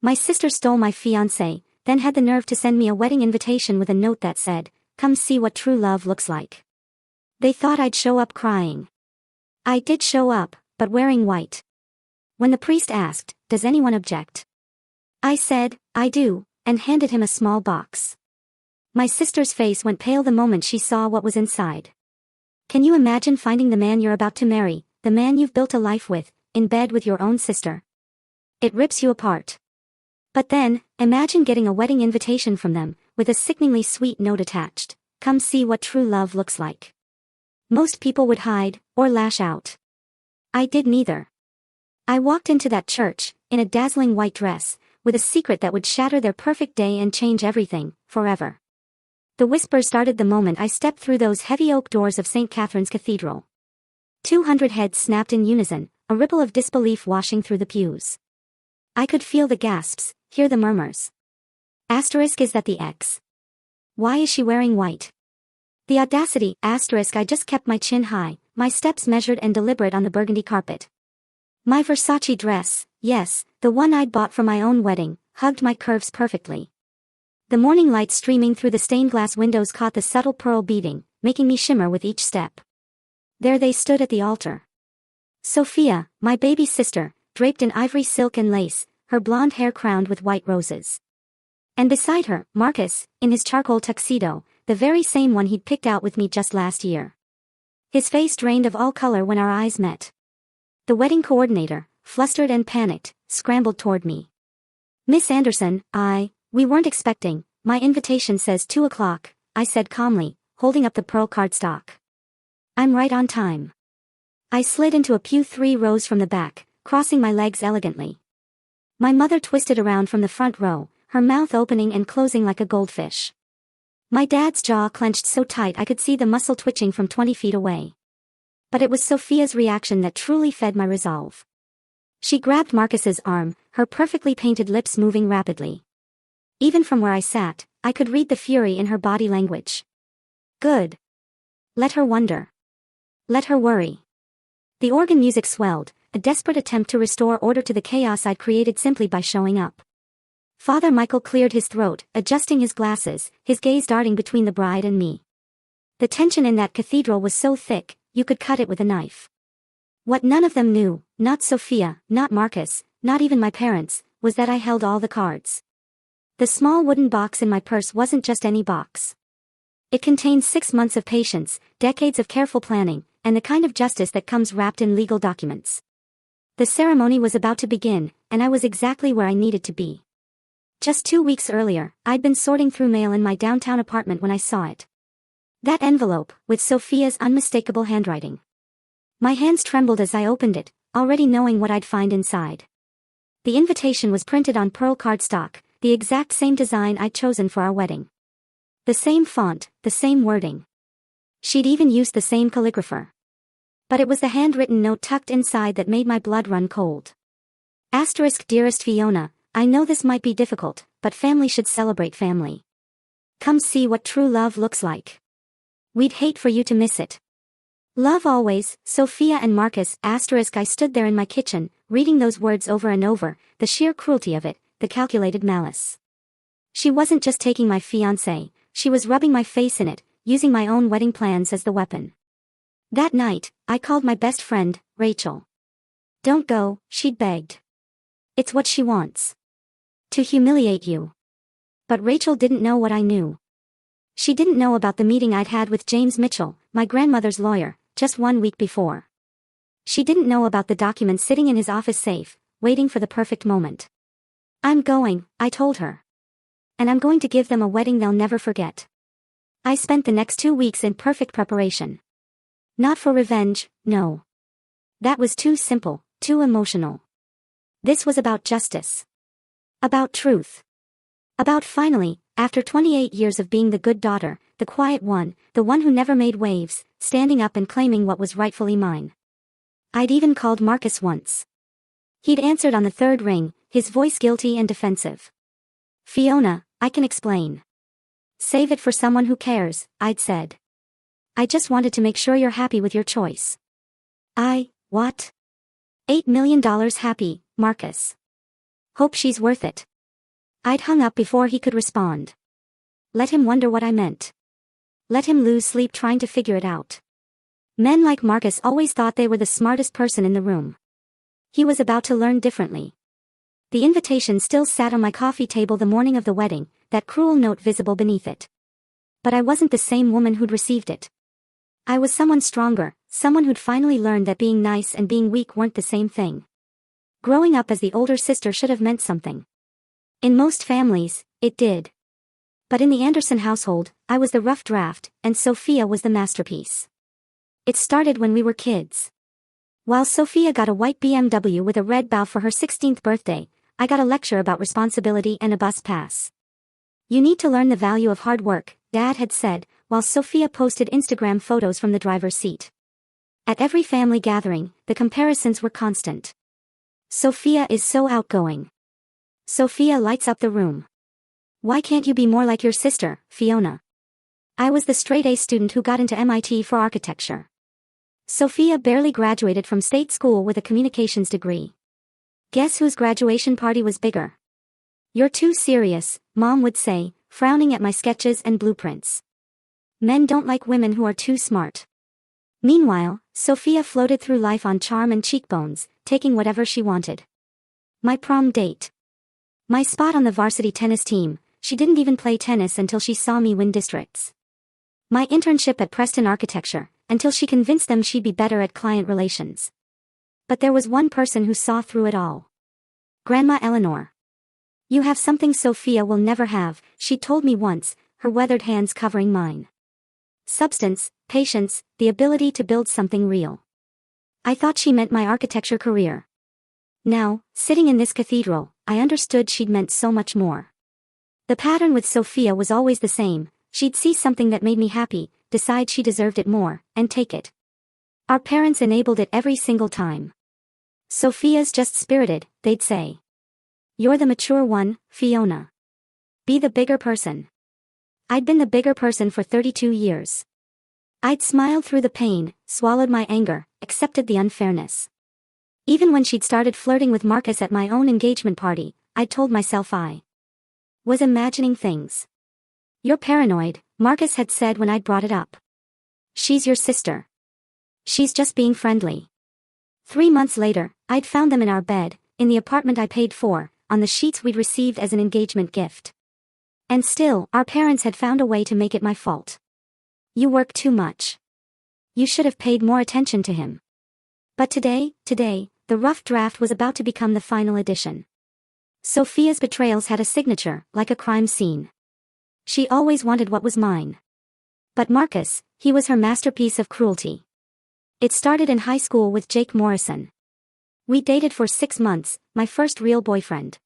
My sister stole my fiancé, then had the nerve to send me a wedding invitation with a note that said, "Come see what true love looks like." They thought I'd show up crying. I did show up, but wearing white. When the priest asked, "Does anyone object?" I said, "I do," and handed him a small box. My sister's face went pale the moment she saw what was inside. Can you imagine finding the man you're about to marry, the man you've built a life with, in bed with your own sister? It rips you apart. But then, imagine getting a wedding invitation from them, with a sickeningly sweet note attached. Come see what true love looks like. Most people would hide, or lash out. I did neither. I walked into that church, in a dazzling white dress, with a secret that would shatter their perfect day and change everything, forever. The whispers started the moment I stepped through those heavy oak doors of St. Catherine's Cathedral. 200 heads snapped in unison, a ripple of disbelief washing through the pews. I could feel the gasps, hear the murmurs. Asterisk, is that the ex? Why is she wearing white? The audacity, asterisk, I just kept my chin high, my steps measured and deliberate on the burgundy carpet. My Versace dress, yes, the one I'd bought for my own wedding, hugged my curves perfectly. The morning light streaming through the stained glass windows caught the subtle pearl beading, making me shimmer with each step. There they stood at the altar. Sophia, my baby sister, draped in ivory silk and lace, her blonde hair crowned with white roses. And beside her, Marcus, in his charcoal tuxedo, the very same one he'd picked out with me just last year. His face drained of all color when our eyes met. The wedding coordinator, flustered and panicked, scrambled toward me. "Miss Anderson, we weren't expecting, my invitation says 2 o'clock, I said calmly, holding up the pearl cardstock. "I'm right on time." I slid into a pew 3 rows from the back, crossing my legs elegantly. My mother twisted around from the front row, her mouth opening and closing like a goldfish. My dad's jaw clenched so tight I could see the muscle twitching from 20 feet away. But it was Sophia's reaction that truly fed my resolve. She grabbed Marcus's arm, her perfectly painted lips moving rapidly. Even from where I sat, I could read the fury in her body language. Good. Let her wonder. Let her worry. The organ music swelled, a desperate attempt to restore order to the chaos I'd created simply by showing up. Father Michael cleared his throat, adjusting his glasses, his gaze darting between the bride and me. The tension in that cathedral was so thick, you could cut it with a knife. What none of them knew, not Sophia, not Marcus, not even my parents, was that I held all the cards. The small wooden box in my purse wasn't just any box. It contained 6 months of patience, decades of careful planning, and the kind of justice that comes wrapped in legal documents. The ceremony was about to begin, and I was exactly where I needed to be. Just 2 weeks earlier, I'd been sorting through mail in my downtown apartment when I saw it. That envelope, with Sophia's unmistakable handwriting. My hands trembled as I opened it, already knowing what I'd find inside. The invitation was printed on pearl cardstock, the exact same design I'd chosen for our wedding. The same font, the same wording. She'd even used the same calligrapher. But it was the handwritten note tucked inside that made my blood run cold. Asterisk, dearest Fiona, I know this might be difficult, but family should celebrate family. Come see what true love looks like. We'd hate for you to miss it. Love always, Sophia and Marcus. Asterisk, I stood there in my kitchen, reading those words over and over, the sheer cruelty of it, the calculated malice. She wasn't just taking my fiancé, she was rubbing my face in it, using my own wedding plans as the weapon. That night, I called my best friend, Rachel. Don't go, she'd begged. It's what she wants. To humiliate you. But Rachel didn't know what I knew. She didn't know about the meeting I'd had with James Mitchell, my grandmother's lawyer, just 1 week before. She didn't know about the documents sitting in his office safe, waiting for the perfect moment. I'm going, I told her. And I'm going to give them a wedding they'll never forget. I spent the next 2 weeks in perfect preparation. Not for revenge, no. That was too simple, too emotional. This was about justice. About truth. About finally, after 28 years of being the good daughter, the quiet one, the one who never made waves, standing up and claiming what was rightfully mine. I'd even called Marcus once. He'd answered on the 3rd ring, his voice guilty and defensive. Fiona, I can explain. Save it for someone who cares, I'd said. I just wanted to make sure you're happy with your choice. What? $8 million happy, Marcus. Hope she's worth it. I'd hung up before he could respond. Let him wonder what I meant. Let him lose sleep trying to figure it out. Men like Marcus always thought they were the smartest person in the room. He was about to learn differently. The invitation still sat on my coffee table the morning of the wedding, that cruel note visible beneath it. But I wasn't the same woman who'd received it. I was someone stronger, someone who'd finally learned that being nice and being weak weren't the same thing. Growing up as the older sister should have meant something. In most families, it did. But in the Anderson household, I was the rough draft, and Sophia was the masterpiece. It started when we were kids. While Sophia got a white BMW with a red bow for her 16th birthday, I got a lecture about responsibility and a bus pass. You need to learn the value of hard work, Dad had said, while Sophia posted Instagram photos from the driver's seat. At every family gathering, the comparisons were constant. Sophia is so outgoing. Sophia lights up the room. Why can't you be more like your sister, Fiona? I was the straight-A student who got into MIT for architecture. Sophia barely graduated from state school with a communications degree. Guess whose graduation party was bigger? You're too serious, Mom would say, frowning at my sketches and blueprints. Men don't like women who are too smart. Meanwhile, Sophia floated through life on charm and cheekbones, taking whatever she wanted. My prom date. My spot on the varsity tennis team. She didn't even play tennis until she saw me win districts. My internship at Preston Architecture, until she convinced them she'd be better at client relations. But there was one person who saw through it all. Grandma Eleanor. You have something Sophia will never have, she told me once, her weathered hands covering mine. Substance, patience, the ability to build something real. I thought she meant my architecture career. Now, sitting in this cathedral, I understood she'd meant so much more. The pattern with Sophia was always the same. She'd see something that made me happy, decide she deserved it more, and take it. Our parents enabled it every single time. Sophia's just spirited, they'd say. You're the mature one, Fiona. Be the bigger person. I'd been the bigger person for 32 years. I'd smiled through the pain, swallowed my anger, accepted the unfairness. Even when she'd started flirting with Marcus at my own engagement party, I'd told myself I was imagining things. You're paranoid, Marcus had said when I'd brought it up. She's your sister. She's just being friendly. 3 months later, I'd found them in our bed, in the apartment I paid for, on the sheets we'd received as an engagement gift. And still, our parents had found a way to make it my fault. You work too much. You should have paid more attention to him. But today, the rough draft was about to become the final edition. Sophia's betrayals had a signature, like a crime scene. She always wanted what was mine. But Marcus, he was her masterpiece of cruelty. It started in high school with Jake Morrison. We dated for 6 months, my first real boyfriend.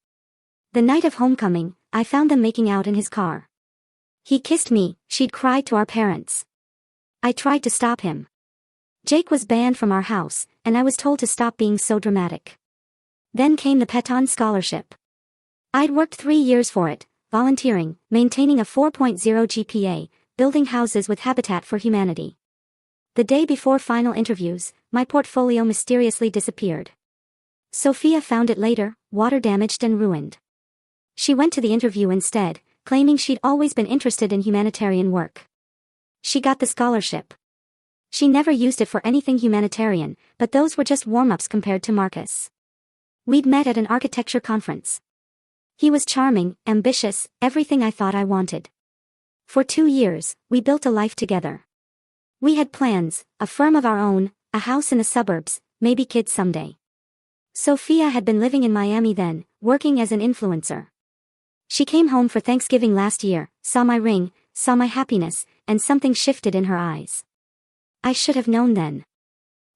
The night of homecoming, I found them making out in his car. He kissed me, she'd cried to our parents. I tried to stop him. Jake was banned from our house, and I was told to stop being so dramatic. Then came the Peton Scholarship. I'd worked 3 years for it, volunteering, maintaining a 4.0 GPA, building houses with Habitat for Humanity. The day before final interviews, my portfolio mysteriously disappeared. Sophia found it later, water-damaged and ruined. She went to the interview instead, claiming she'd always been interested in humanitarian work. She got the scholarship. She never used it for anything humanitarian, but those were just warm-ups compared to Marcus. We'd met at an architecture conference. He was charming, ambitious, everything I thought I wanted. For 2 years, we built a life together. We had plans, a firm of our own, a house in the suburbs, maybe kids someday. Sophia had been living in Miami then, working as an influencer. She came home for Thanksgiving last year, saw my ring, saw my happiness, and something shifted in her eyes. I should have known then.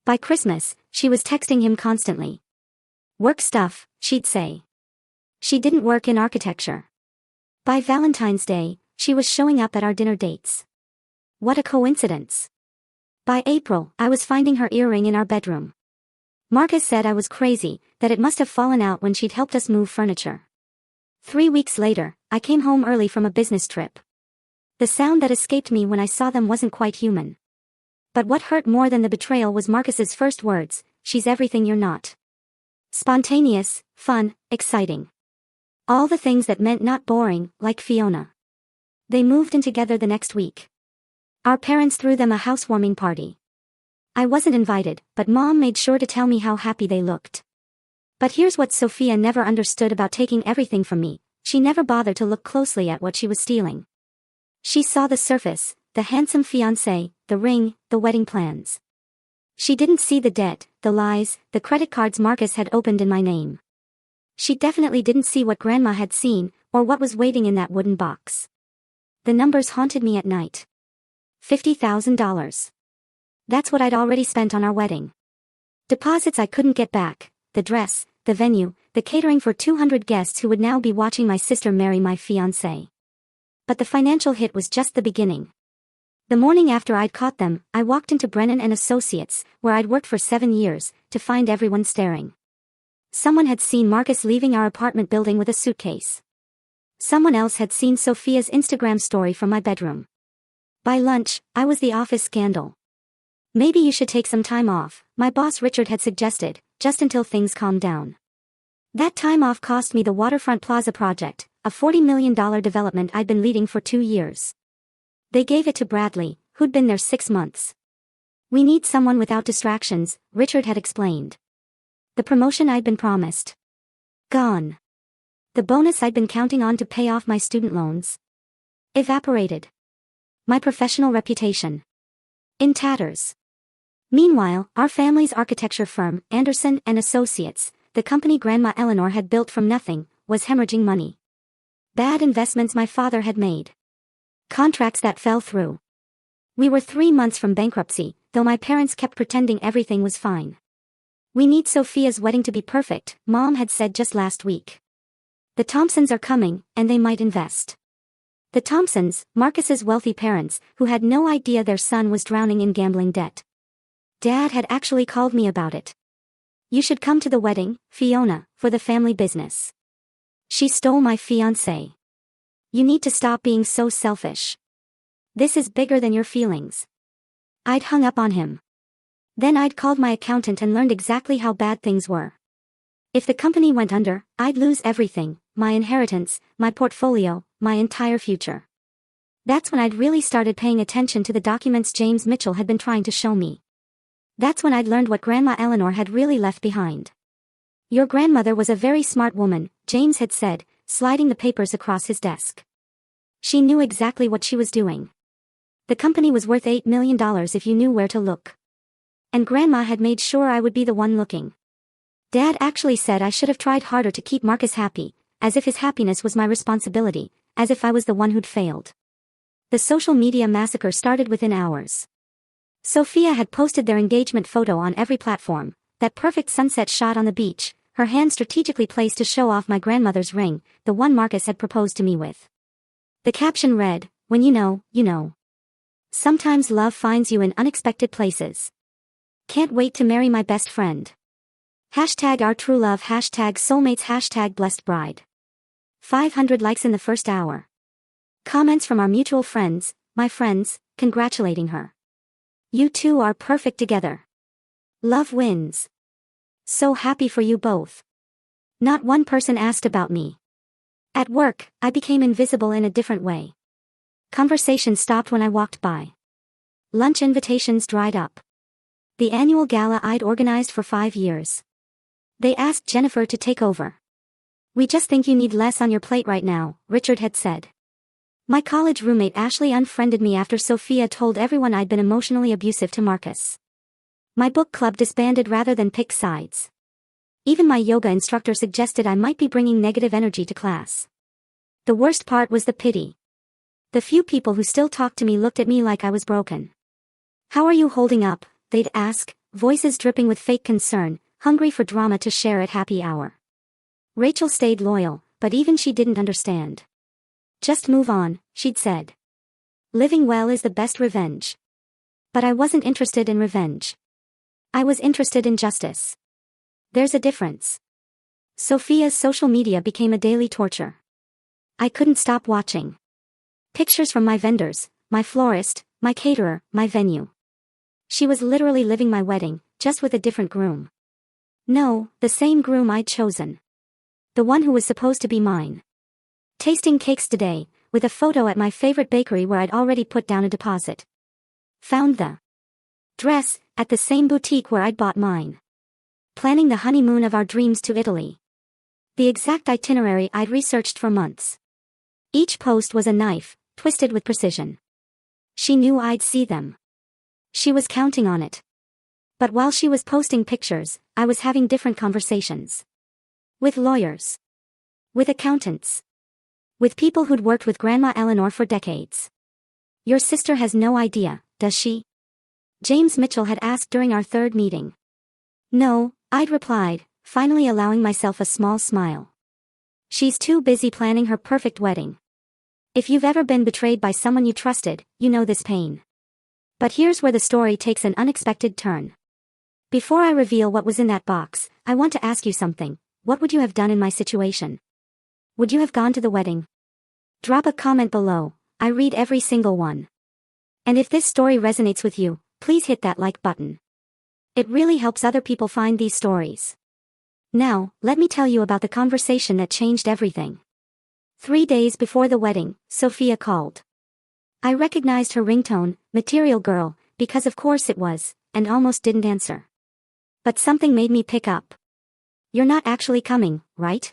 By Christmas, she was texting him constantly. Work stuff, she'd say. She didn't work in architecture. By Valentine's Day, she was showing up at our dinner dates. What a coincidence. By April, I was finding her earring in our bedroom. Marcus said I was crazy, that it must have fallen out when she'd helped us move furniture. 3 weeks later, I came home early from a business trip. The sound that escaped me when I saw them wasn't quite human. But what hurt more than the betrayal was Marcus's first words, she's everything you're not. Spontaneous, fun, exciting. All the things that meant not boring, like Fiona. They moved in together the next week. Our parents threw them a housewarming party. I wasn't invited, but Mom made sure to tell me how happy they looked. But here's what Sophia never understood about taking everything from me: she never bothered to look closely at what she was stealing. She saw the surface, the handsome fiancé, the ring, the wedding plans. She didn't see the debt, the lies, the credit cards Marcus had opened in my name. She definitely didn't see what Grandma had seen, or what was waiting in that wooden box. The numbers haunted me at night. $50,000. That's what I'd already spent on our wedding. Deposits I couldn't get back, the dress, the venue, the catering for 200 guests who would now be watching my sister marry my fiancé. But the financial hit was just the beginning. The morning after I'd caught them, I walked into Brennan and Associates, where I'd worked for 7 years, to find everyone staring. Someone had seen Marcus leaving our apartment building with a suitcase. Someone else had seen Sophia's Instagram story from my bedroom. By lunch, I was the office scandal. Maybe you should take some time off, my boss Richard had suggested, just until things calmed down. That time off cost me the Waterfront Plaza project, a $40 million development I'd been leading for 2 years. They gave it to Bradley, who'd been there 6 months. We need someone without distractions, Richard had explained. The promotion I'd been promised. Gone. The bonus I'd been counting on to pay off my student loans. Evaporated. My professional reputation. In tatters. Meanwhile, our family's architecture firm, Anderson and Associates, the company Grandma Eleanor had built from nothing, was hemorrhaging money. Bad investments my father had made. Contracts that fell through. We were 3 months from bankruptcy, though my parents kept pretending everything was fine. We need Sophia's wedding to be perfect, Mom had said just last week. The Thompsons are coming, and they might invest. The Thompsons, Marcus's wealthy parents, who had no idea their son was drowning in gambling debt. Dad had actually called me about it. You should come to the wedding, Fiona, for the family business. She stole my fiancé. You need to stop being so selfish. This is bigger than your feelings. I'd hung up on him. Then I'd called my accountant and learned exactly how bad things were. If the company went under, I'd lose everything, my inheritance, my portfolio, my entire future. That's when I'd really started paying attention to the documents James Mitchell had been trying to show me. That's when I'd learned what Grandma Eleanor had really left behind. Your grandmother was a very smart woman, James had said, sliding the papers across his desk. She knew exactly what she was doing. The company was worth $8 million if you knew where to look. And Grandma had made sure I would be the one looking. Dad actually said I should have tried harder to keep Marcus happy, as if his happiness was my responsibility, as if I was the one who'd failed. The social media massacre started within hours. Sophia had posted their engagement photo on every platform, that perfect sunset shot on the beach, her hand strategically placed to show off my grandmother's ring, the one Marcus had proposed to me with. The caption read, "When you know, you know. Sometimes love finds you in unexpected places. Can't wait to marry my best friend. Hashtag our true love, hashtag soulmates, hashtag blessed bride." 500 likes in the first hour. Comments from our mutual friends, my friends, congratulating her. You two are perfect together. Love wins. So happy for you both. Not one person asked about me. At work, I became invisible in a different way. Conversation stopped when I walked by. Lunch invitations dried up. The annual gala I'd organized for 5 years. They asked Jennifer to take over. We just think you need less on your plate right now, Richard had said. My college roommate Ashley unfriended me after Sophia told everyone I'd been emotionally abusive to Marcus. My book club disbanded rather than pick sides. Even my yoga instructor suggested I might be bringing negative energy to class. The worst part was the pity. The few people who still talked to me looked at me like I was broken. How are you holding up? They'd ask, voices dripping with fake concern, hungry for drama to share at happy hour. Rachel stayed loyal, but even she didn't understand. Just move on, she'd said. Living well is the best revenge. But I wasn't interested in revenge. I was interested in justice. There's a difference. Sophia's social media became a daily torture. I couldn't stop watching. Pictures from my vendors, my florist, my caterer, my venue. She was literally living my wedding, just with a different groom. No, the same groom I'd chosen. The one who was supposed to be mine. Tasting cakes today, with a photo at my favorite bakery where I'd already put down a deposit. Found the dress at the same boutique where I'd bought mine. Planning the honeymoon of our dreams to Italy. The exact itinerary I'd researched for months. Each post was a knife, twisted with precision. She knew I'd see them. She was counting on it. But while she was posting pictures, I was having different conversations. With lawyers. With accountants. With people who'd worked with Grandma Eleanor for decades. Your sister has no idea, does she? James Mitchell had asked during our third meeting. No, I'd replied, finally allowing myself a small smile. She's too busy planning her perfect wedding. If you've ever been betrayed by someone you trusted, you know this pain. But here's where the story takes an unexpected turn. Before I reveal what was in that box, I want to ask you something. What would you have done in my situation? Would you have gone to the wedding? Drop a comment below. I read every single one. And if this story resonates with you, please hit that like button. It really helps other people find these stories. Now, let me tell you about the conversation that changed everything. 3 days before the wedding, Sophia called. I recognized her ringtone, Material Girl, because of course it was, and almost didn't answer. But something made me pick up. You're not actually coming, right?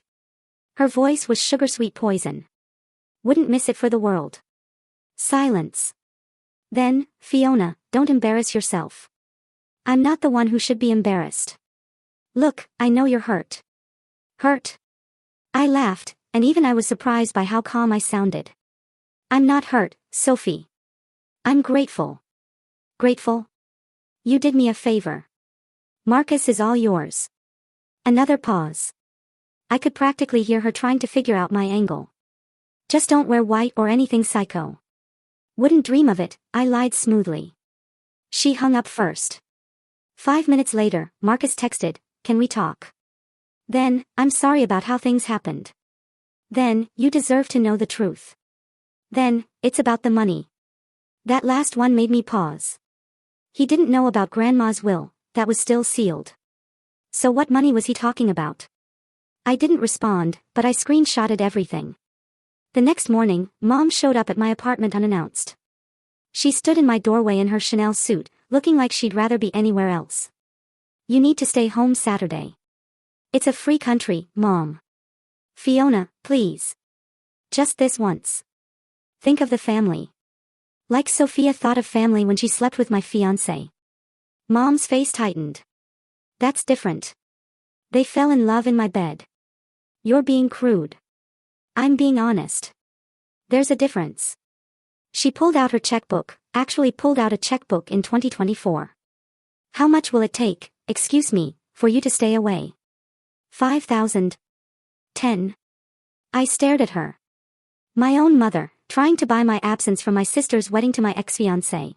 Her voice was sugar-sweet poison. Wouldn't miss it for the world. Silence. Then, Fiona, don't embarrass yourself. I'm not the one who should be embarrassed. Look, I know you're hurt. Hurt? I laughed, and even I was surprised by how calm I sounded. I'm not hurt, Sophie. I'm grateful. Grateful? You did me a favor. Marcus is all yours. Another pause. I could practically hear her trying to figure out my angle. Just don't wear white or anything psycho. Wouldn't dream of it, I lied smoothly. She hung up first. 5 minutes later, Marcus texted, can we talk? Then, I'm sorry about how things happened. Then, you deserve to know the truth. Then, it's about the money. That last one made me pause. He didn't know about Grandma's will, that was still sealed. So what money was he talking about? I didn't respond, but I screenshotted everything. The next morning, Mom showed up at my apartment unannounced. She stood in my doorway in her Chanel suit, looking like she'd rather be anywhere else. You need to stay home Saturday. It's a free country, Mom. Fiona, please. Just this once. Think of the family. Like Sophia thought of family when she slept with my fiancé. Mom's face tightened. That's different. They fell in love in my bed. You're being crude. I'm being honest. There's a difference. She pulled out her checkbook, actually pulled out a checkbook in 2024. How much will it take, excuse me, for you to stay away? 5,000. 10. I stared at her. My own mother, trying to buy my absence from my sister's wedding to my ex-fiancé.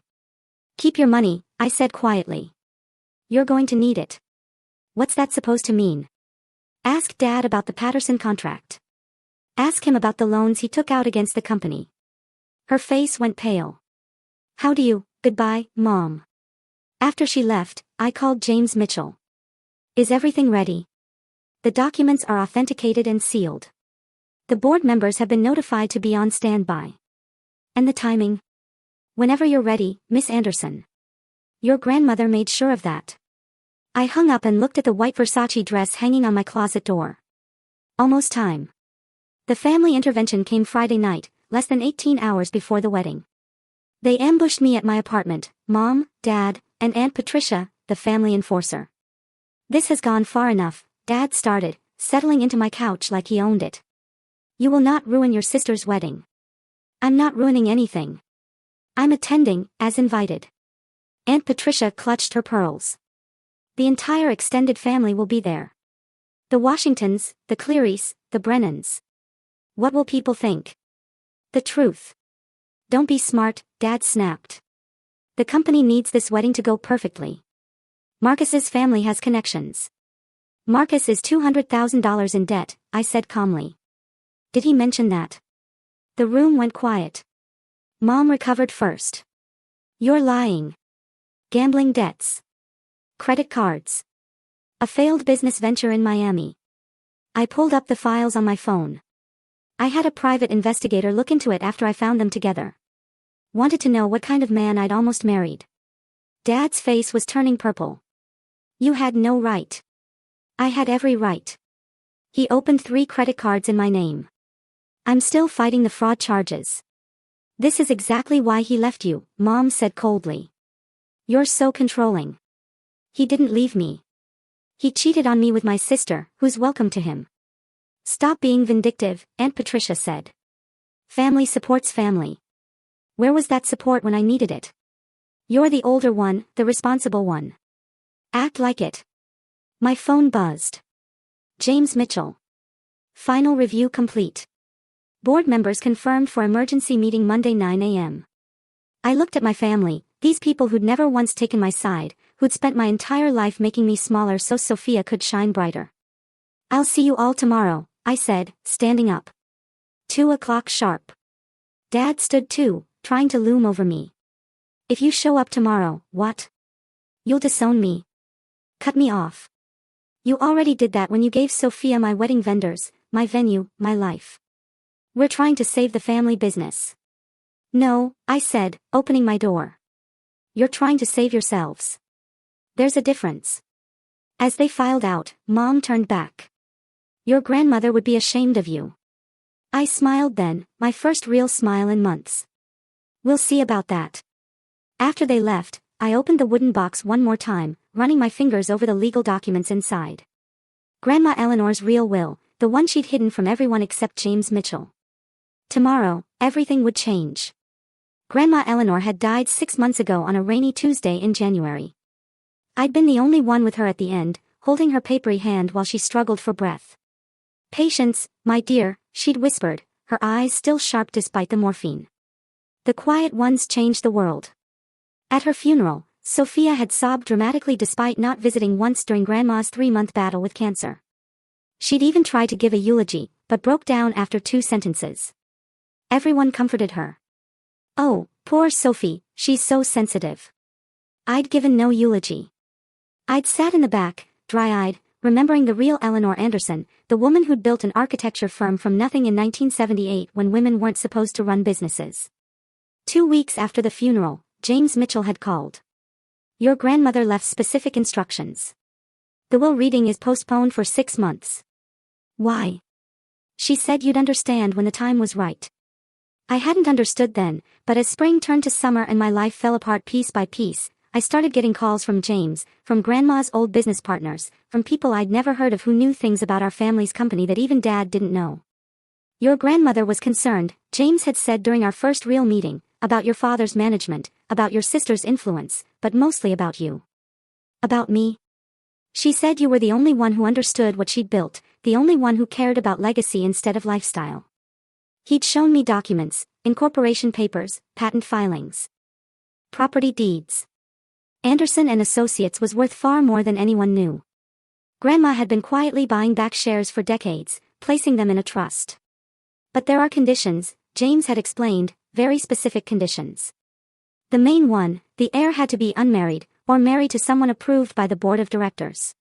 Keep your money, I said quietly. You're going to need it. What's that supposed to mean? Ask Dad about the Patterson contract. Ask him about the loans he took out against the company. Her face went pale. How do you, goodbye, Mom. After she left, I called James Mitchell. Is everything ready? The documents are authenticated and sealed. The board members have been notified to be on standby. And the timing? Whenever you're ready, Miss Anderson. Your grandmother made sure of that. I hung up and looked at the white Versace dress hanging on my closet door. Almost time. The family intervention came Friday night, less than 18 hours before the wedding. They ambushed me at my apartment, Mom, Dad, and Aunt Patricia, the family enforcer. This has gone far enough, Dad started, settling into my couch like he owned it. You will not ruin your sister's wedding. I'm not ruining anything. I'm attending, as invited. Aunt Patricia clutched her pearls. The entire extended family will be there. The Washingtons, the Clearys, the Brennans. What will people think? The truth. Don't be smart, Dad snapped. The company needs this wedding to go perfectly. Marcus's family has connections. Marcus is $200,000 in debt, I said calmly. Did he mention that? The room went quiet. Mom recovered first. You're lying. Gambling debts. Credit cards. A failed business venture in Miami. I pulled up the files on my phone. I had a private investigator look into it after I found them together. Wanted to know what kind of man I'd almost married. Dad's face was turning purple. You had no right. I had every right. He opened 3 credit cards in my name. I'm still fighting the fraud charges. This is exactly why he left you, Mom said coldly. You're so controlling. He didn't leave me. He cheated on me with my sister, who's welcome to him. Stop being vindictive, Aunt Patricia said. Family supports family. Where was that support when I needed it? You're the older one, the responsible one. Act like it. My phone buzzed. James Mitchell. Final review complete. Board members confirmed for emergency meeting Monday 9 a.m. I looked at my family, these people who'd never once taken my side, who'd spent my entire life making me smaller so Sophia could shine brighter. I'll see you all tomorrow, I said, standing up. 2 o'clock sharp. Dad stood too, trying to loom over me. If you show up tomorrow, what? You'll disown me. Cut me off. You already did that when you gave Sophia my wedding vendors, my venue, my life. We're trying to save the family business. No, I said, opening my door. You're trying to save yourselves. There's a difference. As they filed out, Mom turned back. Your grandmother would be ashamed of you. I smiled then, my first real smile in months. We'll see about that. After they left, I opened the wooden box one more time, running my fingers over the legal documents inside. Grandma Eleanor's real will, the one she'd hidden from everyone except James Mitchell. Tomorrow, everything would change. Grandma Eleanor had died 6 months ago on a rainy Tuesday in January. I'd been the only one with her at the end, holding her papery hand while she struggled for breath. Patience, my dear, she'd whispered, her eyes still sharp despite the morphine. The quiet ones changed the world. At her funeral, Sophia had sobbed dramatically despite not visiting once during Grandma's 3-month battle with cancer. She'd even tried to give a eulogy, but broke down after 2 sentences. Everyone comforted her. Oh, poor Sophie, she's so sensitive. I'd given no eulogy. I'd sat in the back, dry-eyed, remembering the real Eleanor Anderson, the woman who'd built an architecture firm from nothing in 1978 when women weren't supposed to run businesses. 2 weeks after the funeral, James Mitchell had called. Your grandmother left specific instructions. The will reading is postponed for 6 months. Why? She said you'd understand when the time was right. I hadn't understood then, but as spring turned to summer and my life fell apart piece by piece, I started getting calls from James, from Grandma's old business partners, from people I'd never heard of who knew things about our family's company that even Dad didn't know. Your grandmother was concerned, James had said during our first real meeting, about your father's management, about your sister's influence, but mostly about you. About me? She said you were the only one who understood what she'd built, the only one who cared about legacy instead of lifestyle. He'd shown me documents, incorporation papers, patent filings. Property deeds. Anderson and Associates was worth far more than anyone knew. Grandma had been quietly buying back shares for decades, placing them in a trust. But there are conditions, James had explained, very specific conditions. The main one, the heir had to be unmarried, or married to someone approved by the board of directors.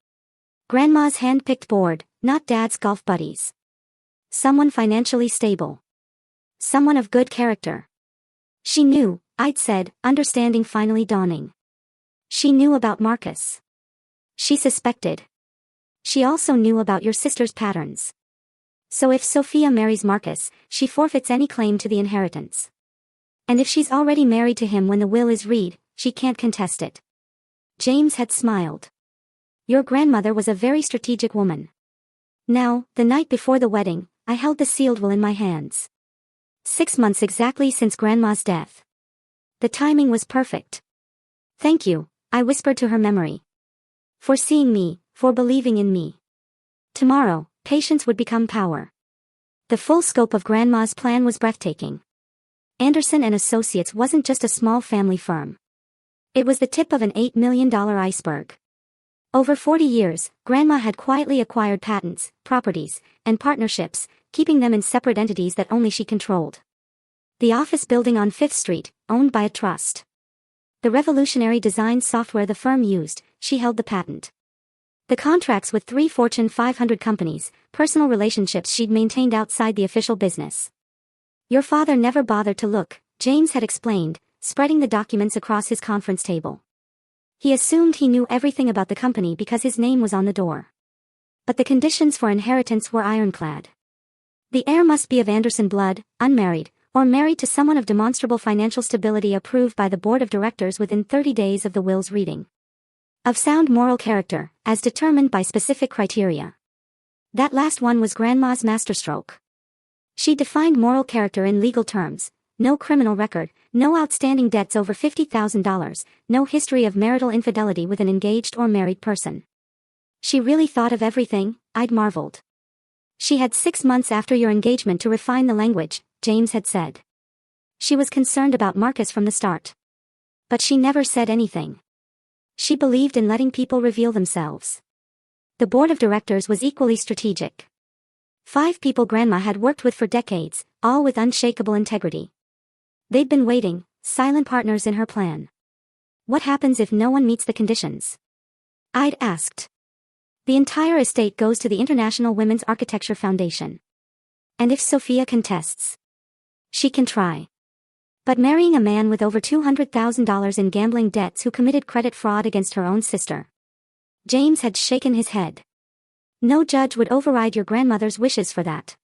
Grandma's hand-picked board, not Dad's golf buddies. Someone financially stable. Someone of good character. She knew, I'd said, understanding finally dawning. She knew about Marcus. She suspected. She also knew about your sister's patterns. So if Sophia marries Marcus, she forfeits any claim to the inheritance. And if she's already married to him when the will is read, she can't contest it. James had smiled. Your grandmother was a very strategic woman. Now, the night before the wedding, I held the sealed will in my hands. 6 months exactly since Grandma's death. The timing was perfect. Thank you, I whispered to her memory. For seeing me, for believing in me. Tomorrow, patience would become power. The full scope of Grandma's plan was breathtaking. Anderson and Associates wasn't just a small family firm. It was the tip of an $8 million iceberg. Over 40 years, Grandma had quietly acquired patents, properties, and partnerships, keeping them in separate entities that only she controlled. The office building on 5th Street, owned by a trust. The revolutionary design software the firm used, she held the patent. The contracts with 3 Fortune 500 companies, personal relationships she'd maintained outside the official business. Your father never bothered to look, James had explained, spreading the documents across his conference table. He assumed he knew everything about the company because his name was on the door. But the conditions for inheritance were ironclad. The heir must be of Anderson blood, unmarried, or married to someone of demonstrable financial stability approved by the board of directors within 30 days of the will's reading. Of sound moral character, as determined by specific criteria. That last one was Grandma's masterstroke. She defined moral character in legal terms: no criminal record, no outstanding debts over $50,000, no history of marital infidelity with an engaged or married person. She really thought of everything, I'd marveled. She had 6 months after your engagement to refine the language, James had said. She was concerned about Marcus from the start. But she never said anything. She believed in letting people reveal themselves. The board of directors was equally strategic. 5 people Grandma had worked with for decades, all with unshakable integrity. They'd been waiting, silent partners in her plan. What happens if no one meets the conditions? I'd asked. The entire estate goes to the International Women's Architecture Foundation. And if Sophia contests? She can try. But marrying a man with over $200,000 in gambling debts who committed credit fraud against her own sister. James had shaken his head. No judge would override your grandmother's wishes for that.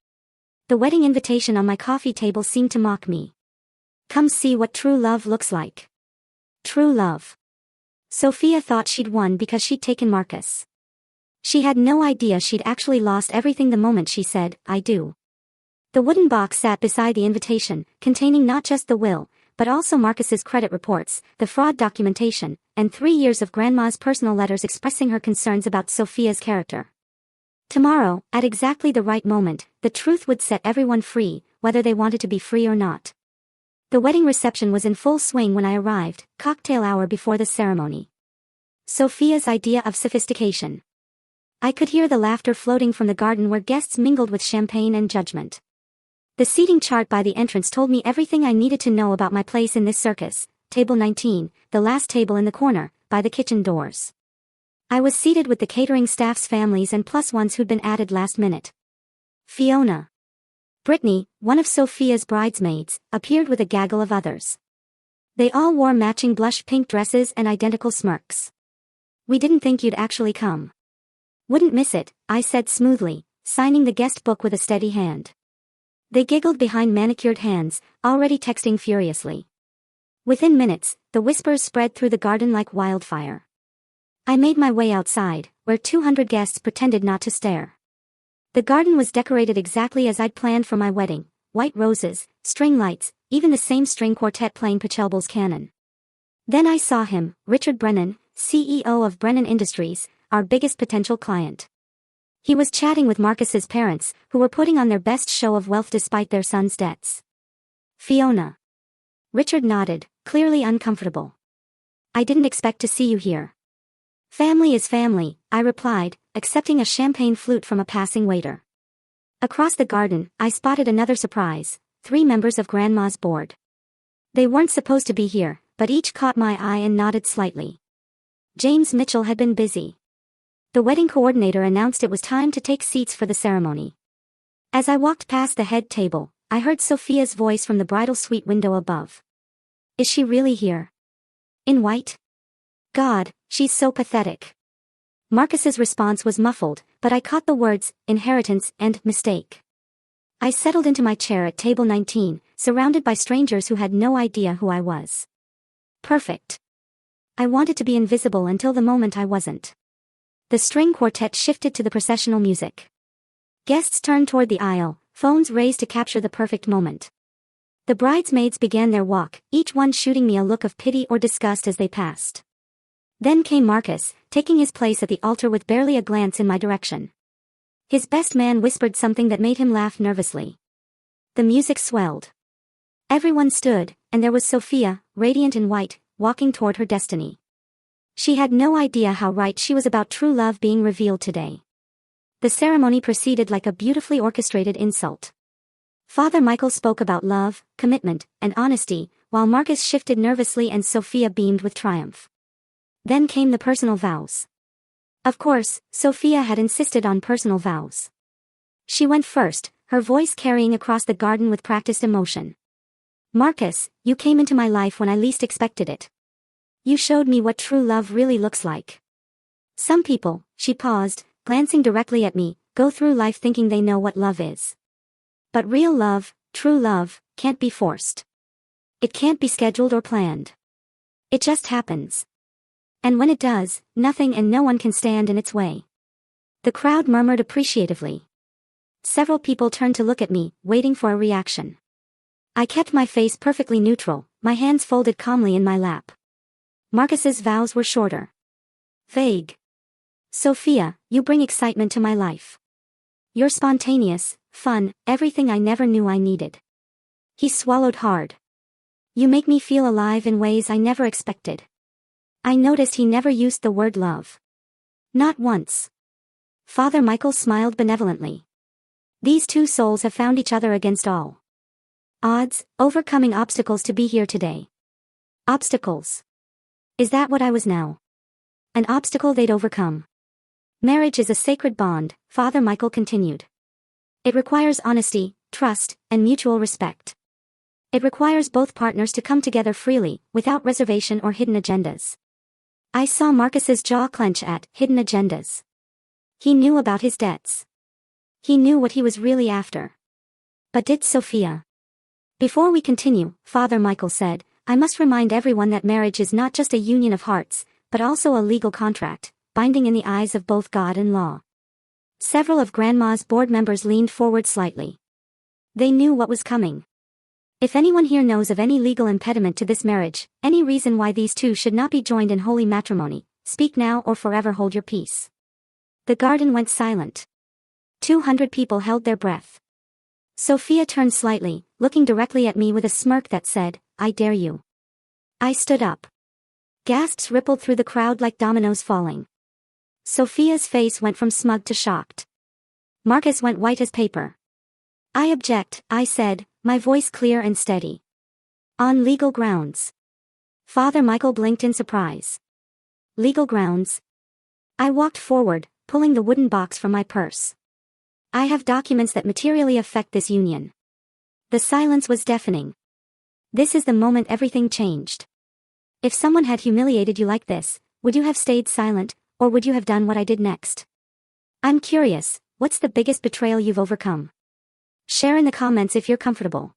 The wedding invitation on my coffee table seemed to mock me. Come see what true love looks like. True love. Sophia thought she'd won because she'd taken Marcus. She had no idea she'd actually lost everything the moment she said, I do. The wooden box sat beside the invitation, containing not just the will, but also Marcus's credit reports, the fraud documentation, and 3 years of Grandma's personal letters expressing her concerns about Sophia's character. Tomorrow, at exactly the right moment, the truth would set everyone free, whether they wanted to be free or not. The wedding reception was in full swing when I arrived, cocktail hour before the ceremony. Sophia's idea of sophistication. I could hear the laughter floating from the garden where guests mingled with champagne and judgment. The seating chart by the entrance told me everything I needed to know about my place in this circus. Table 19, the last table in the corner, by the kitchen doors. I was seated with the catering staff's families and plus ones who'd been added last minute. Fiona. Brittany, one of Sophia's bridesmaids, appeared with a gaggle of others. They all wore matching blush pink dresses and identical smirks. We didn't think you'd actually come. Wouldn't miss it, I said smoothly, signing the guest book with a steady hand. They giggled behind manicured hands, already texting furiously. Within minutes, the whispers spread through the garden like wildfire. I made my way outside, where 200 guests pretended not to stare. The garden was decorated exactly as I'd planned for my wedding: white roses, string lights, even the same string quartet playing Pachelbel's canon. Then I saw him, Richard Brennan, CEO of Brennan Industries, our biggest potential client. He was chatting with Marcus's parents, who were putting on their best show of wealth despite their son's debts. Fiona. Richard nodded, clearly uncomfortable. I didn't expect to see you here. Family is family, I replied, accepting a champagne flute from a passing waiter. Across the garden, I spotted another surprise: 3 members of Grandma's board. They weren't supposed to be here, but each caught my eye and nodded slightly. James Mitchell had been busy. The wedding coordinator announced it was time to take seats for the ceremony. As I walked past the head table, I heard Sophia's voice from the bridal suite window above. Is she really here? In white? God, she's so pathetic. Marcus's response was muffled, but I caught the words, inheritance and mistake. I settled into my chair at table 19, surrounded by strangers who had no idea who I was. Perfect. I wanted to be invisible until the moment I wasn't. The string quartet shifted to the processional music. Guests turned toward the aisle, phones raised to capture the perfect moment. The bridesmaids began their walk, each one shooting me a look of pity or disgust as they passed. Then came Marcus, taking his place at the altar with barely a glance in my direction. His best man whispered something that made him laugh nervously. The music swelled. Everyone stood, and there was Sophia, radiant in white, walking toward her destiny. She had no idea how right she was about true love being revealed today. The ceremony proceeded like a beautifully orchestrated insult. Father Michael spoke about love, commitment, and honesty, while Marcus shifted nervously and Sophia beamed with triumph. Then came the personal vows. Of course, Sophia had insisted on personal vows. She went first, her voice carrying across the garden with practiced emotion. Marcus, you came into my life when I least expected it. You showed me what true love really looks like. Some people, she paused, glancing directly at me, go through life thinking they know what love is. But real love, true love, can't be forced. It can't be scheduled or planned. It just happens. And when it does, nothing and no one can stand in its way. The crowd murmured appreciatively. Several people turned to look at me, waiting for a reaction. I kept my face perfectly neutral, my hands folded calmly in my lap. Marcus's vows were shorter. Vague. Sophia, you bring excitement to my life. You're spontaneous, fun, everything I never knew I needed. He swallowed hard. You make me feel alive in ways I never expected. I noticed he never used the word love. Not once. Father Michael smiled benevolently. These two souls have found each other against all odds, overcoming obstacles to be here today. Obstacles. Is that what I was now? An obstacle they'd overcome. Marriage is a sacred bond, Father Michael continued. It requires honesty, trust, and mutual respect. It requires both partners to come together freely, without reservation or hidden agendas. I saw Marcus's jaw clench at hidden agendas. He knew about his debts. He knew what he was really after. But did Sophia? Before we continue, Father Michael said, I must remind everyone that marriage is not just a union of hearts, but also a legal contract, binding in the eyes of both God and law. Several of Grandma's board members leaned forward slightly. They knew what was coming. If anyone here knows of any legal impediment to this marriage, any reason why these two should not be joined in holy matrimony, speak now or forever hold your peace. The garden went silent. 200 people held their breath. Sophia turned slightly, looking directly at me with a smirk that said, I dare you. I stood up. Gasps rippled through the crowd like dominoes falling. Sophia's face went from smug to shocked. Marcus went white as paper. I object, I said, my voice clear and steady. On legal grounds. Father Michael blinked in surprise. Legal grounds? I walked forward, pulling the wooden box from my purse. I have documents that materially affect this union. The silence was deafening. This is the moment everything changed. If someone had humiliated you like this, would you have stayed silent, or would you have done what I did next? I'm curious, what's the biggest betrayal you've overcome? Share in the comments if you're comfortable.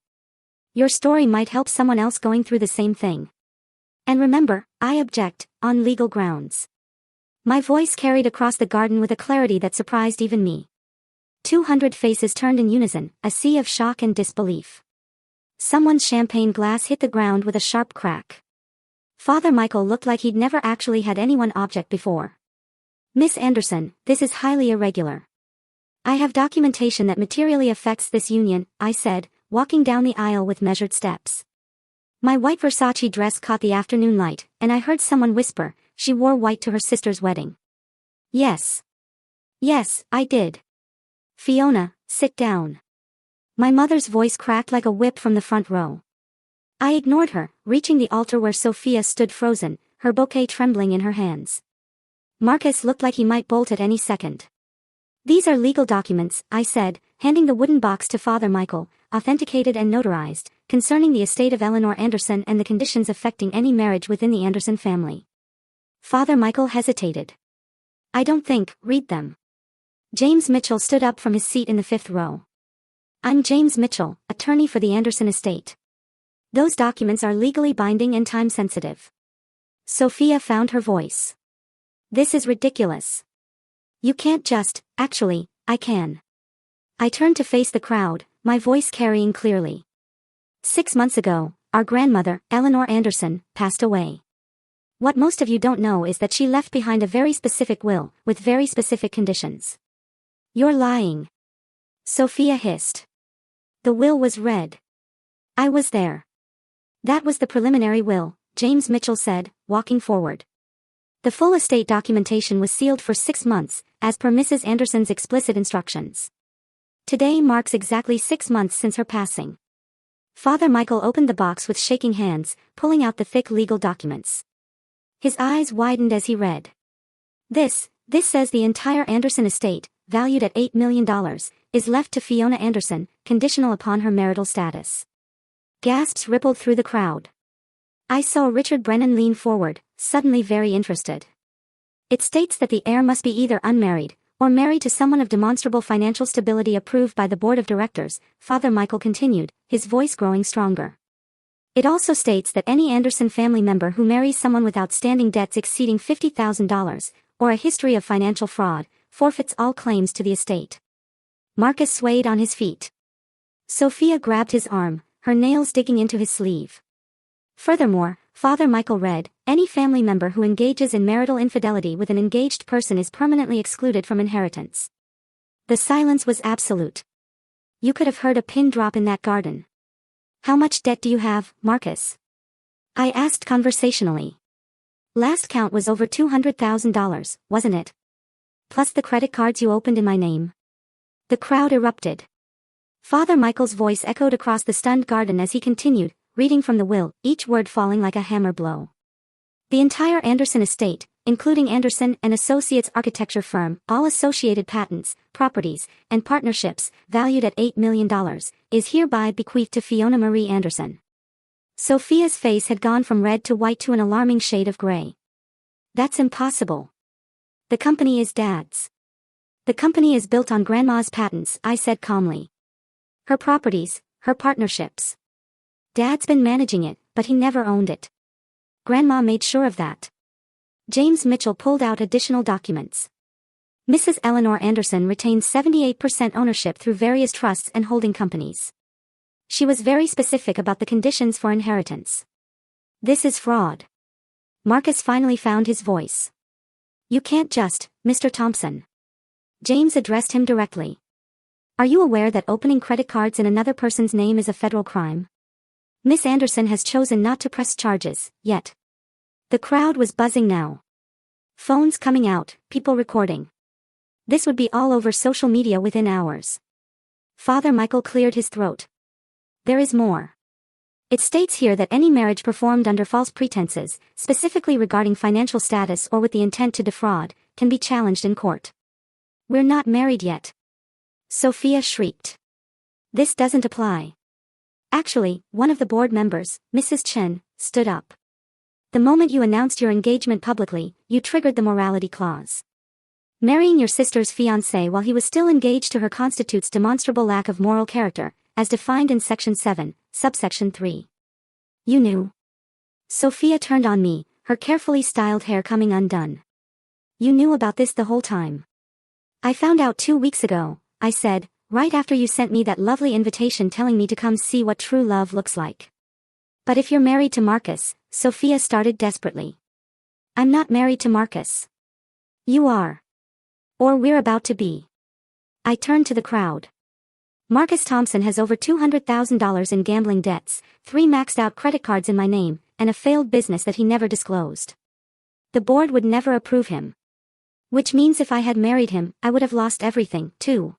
Your story might help someone else going through the same thing. And remember, I object, on legal grounds. My voice carried across the garden with a clarity that surprised even me. 200 faces turned in unison, a sea of shock and disbelief. Someone's champagne glass hit the ground with a sharp crack. Father Michael looked like he'd never actually had anyone object before. Miss Anderson, this is highly irregular. I have documentation that materially affects this union, I said, walking down the aisle with measured steps. My white Versace dress caught the afternoon light, and I heard someone whisper, she wore white to her sister's wedding. Yes. Yes, I did. Fiona, sit down. My mother's voice cracked like a whip from the front row. I ignored her, reaching the altar where Sophia stood frozen, her bouquet trembling in her hands. Marcus looked like he might bolt at any second. These are legal documents, I said, handing the wooden box to Father Michael, authenticated and notarized, concerning the estate of Eleanor Anderson and the conditions affecting any marriage within the Anderson family. Father Michael hesitated. I don't think, read them. James Mitchell stood up from his seat in the fifth row. I'm James Mitchell, attorney for the Anderson estate. Those documents are legally binding and time-sensitive. Sophia found her voice. This is ridiculous. You can't just, actually, I can. I turned to face the crowd, my voice carrying clearly. 6 months ago, our grandmother, Eleanor Anderson, passed away. What most of you don't know is that she left behind a very specific will, with very specific conditions. You're lying. Sophia hissed. The will was read. I was there. That was the preliminary will, James Mitchell said, walking forward. The full estate documentation was sealed for 6 months, as per Mrs. Anderson's explicit instructions. Today marks exactly 6 months since her passing. Father Michael opened the box with shaking hands, pulling out the thick legal documents. His eyes widened as he read. This says the entire Anderson estate, valued at $8 million, is left to Fiona Anderson, conditional upon her marital status. Gasps rippled through the crowd. I saw Richard Brennan lean forward, suddenly very interested. It states that the heir must be either unmarried, or married to someone of demonstrable financial stability approved by the board of directors, Father Michael continued, his voice growing stronger. It also states that any Anderson family member who marries someone with outstanding debts exceeding $50,000, or a history of financial fraud, forfeits all claims to the estate. Marcus swayed on his feet. Sophia grabbed his arm, her nails digging into his sleeve. Furthermore, Father Michael read, any family member who engages in marital infidelity with an engaged person is permanently excluded from inheritance. The silence was absolute. You could have heard a pin drop in that garden. How much debt do you have, Marcus? I asked conversationally. Last count was over $200,000, wasn't it? Plus the credit cards you opened in my name. The crowd erupted. Father Michael's voice echoed across the stunned garden as he continued, reading from the will, each word falling like a hammer blow. The entire Anderson estate, including Anderson and Associates architecture firm, all associated patents, properties, and partnerships, valued at $8 million, is hereby bequeathed to Fiona Marie Anderson. Sophia's face had gone from red to white to an alarming shade of gray. That's impossible. The company is Dad's. The company is built on Grandma's patents, I said calmly. Her properties, her partnerships. Dad's been managing it, but he never owned it. Grandma made sure of that. James Mitchell pulled out additional documents. Mrs. Eleanor Anderson retained 78% ownership through various trusts and holding companies. She was very specific about the conditions for inheritance. This is fraud. Marcus finally found his voice. You can't just, Mr. Thompson. James addressed him directly. Are you aware that opening credit cards in another person's name is a federal crime? Miss Anderson has chosen not to press charges, yet. The crowd was buzzing now. Phones coming out, people recording. This would be all over social media within hours. Father Michael cleared his throat. There is more. It states here that any marriage performed under false pretenses, specifically regarding financial status or with the intent to defraud, can be challenged in court. We're not married yet. Sophia shrieked. This doesn't apply. Actually, one of the board members, Mrs. Chen, stood up. The moment you announced your engagement publicly, you triggered the morality clause. Marrying your sister's fiancé while he was still engaged to her constitutes demonstrable lack of moral character, as defined in Section 7, subsection 3. You knew. Sophia turned on me, her carefully styled hair coming undone. You knew about this the whole time. I found out 2 weeks ago, I said, right after you sent me that lovely invitation telling me to come see what true love looks like. But if you're married to Marcus, Sophia started desperately. I'm not married to Marcus. You are. Or we're about to be. I turned to the crowd. Marcus Thompson has over $200,000 in gambling debts, 3 maxed out credit cards in my name, and a failed business that he never disclosed. The board would never approve him. Which means if I had married him, I would have lost everything, too.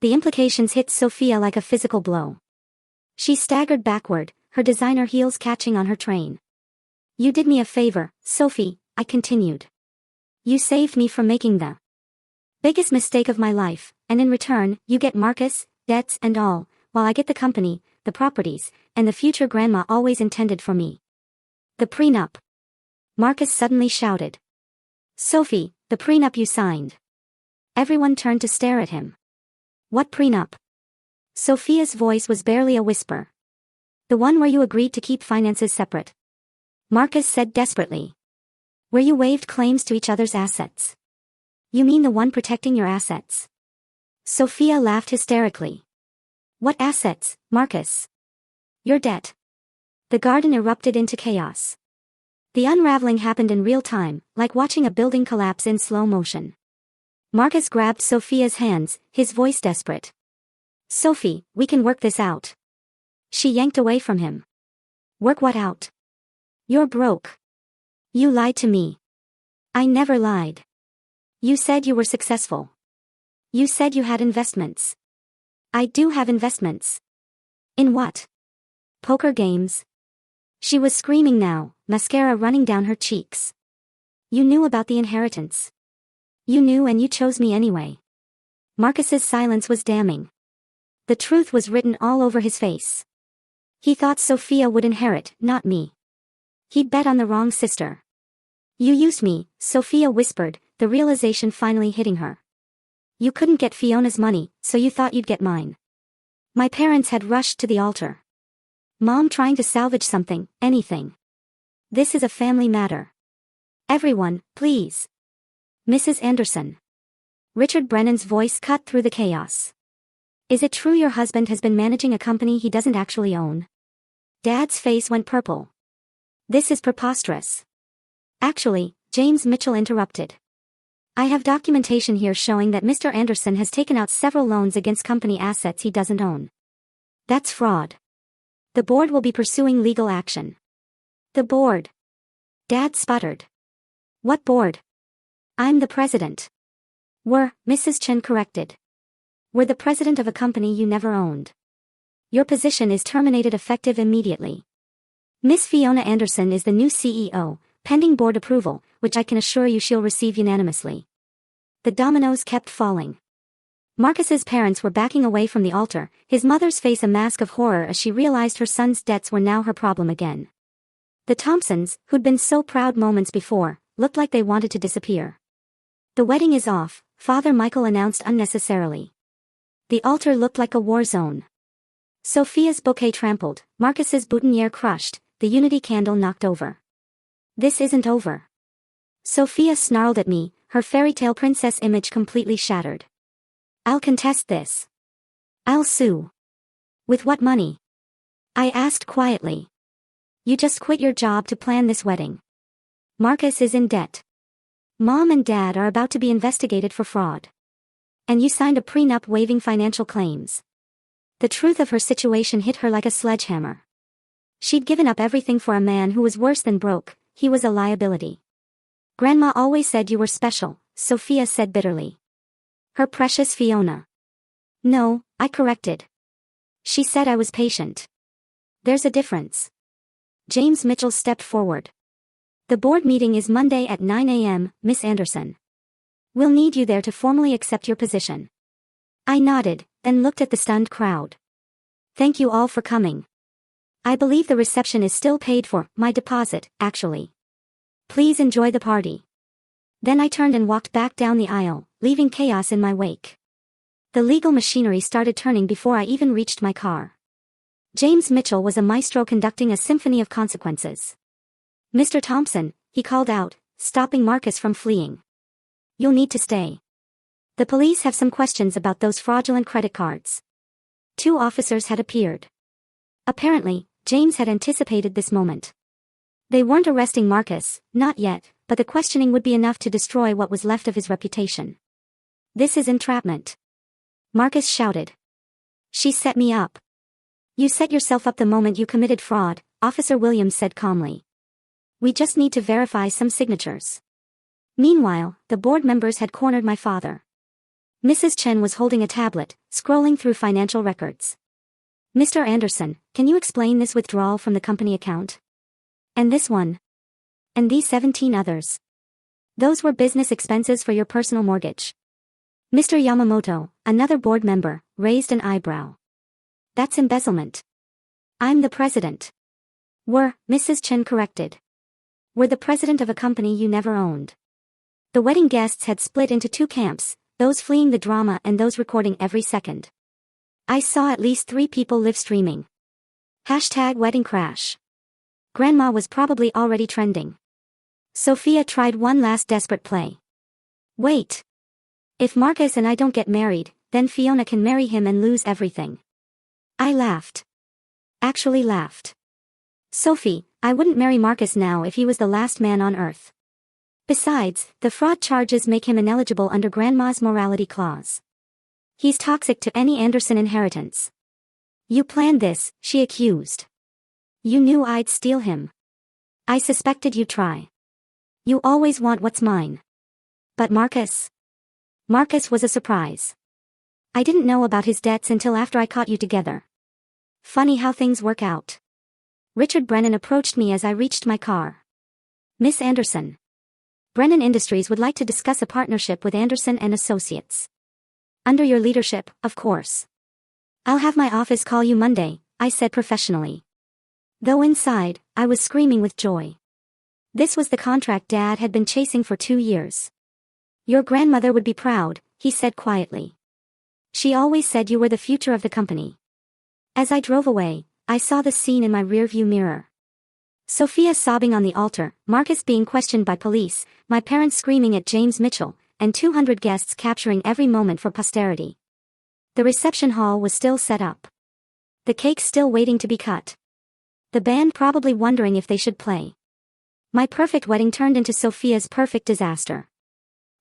The implications hit Sophia like a physical blow. She staggered backward, her designer heels catching on her train. You did me a favor, Sophie, I continued. You saved me from making the biggest mistake of my life, and in return, you get Marcus, debts and all, while I get the company, the properties, and the future Grandma always intended for me. The prenup. Marcus suddenly shouted. Sophie, the prenup you signed. Everyone turned to stare at him. What prenup? Sophia's voice was barely a whisper. The one where you agreed to keep finances separate. Marcus said desperately. Where you waived claims to each other's assets. You mean the one protecting your assets? Sophia laughed hysterically. What assets, Marcus? Your debt. The garden erupted into chaos. The unraveling happened in real time, like watching a building collapse in slow motion. Marcus grabbed Sophia's hands, his voice desperate. Sophie, we can work this out. She yanked away from him. Work what out? You're broke. You lied to me. I never lied. You said you were successful. You said you had investments. I do have investments. In what? Poker games. She was screaming now, mascara running down her cheeks. You knew about the inheritance. You knew and you chose me anyway. Marcus's silence was damning. The truth was written all over his face. He thought Sophia would inherit, not me. He'd bet on the wrong sister. You used me, Sophia whispered, the realization finally hitting her. You couldn't get Fiona's money, so you thought you'd get mine. My parents had rushed to the altar. Mom trying to salvage something, anything. This is a family matter. Everyone, please. Mrs. Anderson. Richard Brennan's voice cut through the chaos. Is it true your husband has been managing a company he doesn't actually own? Dad's face went purple. This is preposterous. Actually, James Mitchell interrupted. I have documentation here showing that Mr. Anderson has taken out several loans against company assets he doesn't own. That's fraud. The board will be pursuing legal action. The board. Dad sputtered. What board? I'm the president. Mrs. Chen corrected. We're the president of a company you never owned. Your position is terminated effective immediately. Miss Fiona Anderson is the new CEO, pending board approval, which I can assure you she'll receive unanimously. The dominoes kept falling. Marcus's parents were backing away from the altar, his mother's face a mask of horror as she realized her son's debts were now her problem again. The Thompsons, who'd been so proud moments before, looked like they wanted to disappear. The wedding is off, Father Michael announced unnecessarily. The altar looked like a war zone. Sophia's bouquet trampled, Marcus's boutonniere crushed, the unity candle knocked over. This isn't over. Sophia snarled at me, her fairy tale princess image completely shattered. I'll contest this. I'll sue. With what money? I asked quietly. You just quit your job to plan this wedding. Marcus is in debt. Mom and Dad are about to be investigated for fraud. And you signed a prenup waiving financial claims. The truth of her situation hit her like a sledgehammer. She'd given up everything for a man who was worse than broke, he was a liability. Grandma always said you were special, Sophia said bitterly. Her precious Fiona. No, I corrected. She said I was patient. There's a difference. James Mitchell stepped forward. The board meeting is Monday at 9 a.m., Miss Anderson. We'll need you there to formally accept your position. I nodded, then looked at the stunned crowd. Thank you all for coming. I believe the reception is still paid for, my deposit, actually. Please enjoy the party. Then I turned and walked back down the aisle, leaving chaos in my wake. The legal machinery started turning before I even reached my car. James Mitchell was a maestro conducting a symphony of consequences. Mr. Thompson, he called out, stopping Marcus from fleeing. You'll need to stay. The police have some questions about those fraudulent credit cards. 2 officers had appeared. Apparently, James had anticipated this moment. They weren't arresting Marcus, not yet, but the questioning would be enough to destroy what was left of his reputation. This is entrapment. Marcus shouted. She set me up. You set yourself up the moment you committed fraud, Officer Williams said calmly. We just need to verify some signatures. Meanwhile, the board members had cornered my father. Mrs. Chen was holding a tablet, scrolling through financial records. Mr. Anderson, can you explain this withdrawal from the company account? And this one? And these 17 others? Those were business expenses for your personal mortgage. Mr. Yamamoto, another board member, raised an eyebrow. That's embezzlement. I'm the president. Mrs. Chen corrected. We're the president of a company you never owned. The wedding guests had split into 2 camps, those fleeing the drama and those recording every second. I saw at least 3 people live streaming. #wedding crash. Grandma was probably already trending. Sophia tried one last desperate play. Wait. If Marcus and I don't get married, then Fiona can marry him and lose everything. I laughed. Actually laughed. Sophie, I wouldn't marry Marcus now if he was the last man on earth. Besides, the fraud charges make him ineligible under Grandma's morality clause. He's toxic to any Anderson inheritance. You planned this, she accused. You knew I'd steal him. I suspected you'd try. You always want what's mine. But Marcus? Marcus was a surprise. I didn't know about his debts until after I caught you together. Funny how things work out. Richard Brennan approached me as I reached my car. Miss Anderson. Brennan Industries would like to discuss a partnership with Anderson and Associates. Under your leadership, of course. I'll have my office call you Monday, I said professionally. Though inside, I was screaming with joy. This was the contract Dad had been chasing for 2 years. Your grandmother would be proud, he said quietly. She always said you were the future of the company. As I drove away, I saw the scene in my rearview mirror. Sophia sobbing on the altar, Marcus being questioned by police, my parents screaming at James Mitchell, and 200 guests capturing every moment for posterity. The reception hall was still set up. The cake still waiting to be cut. The band probably wondering if they should play. My perfect wedding turned into Sophia's perfect disaster.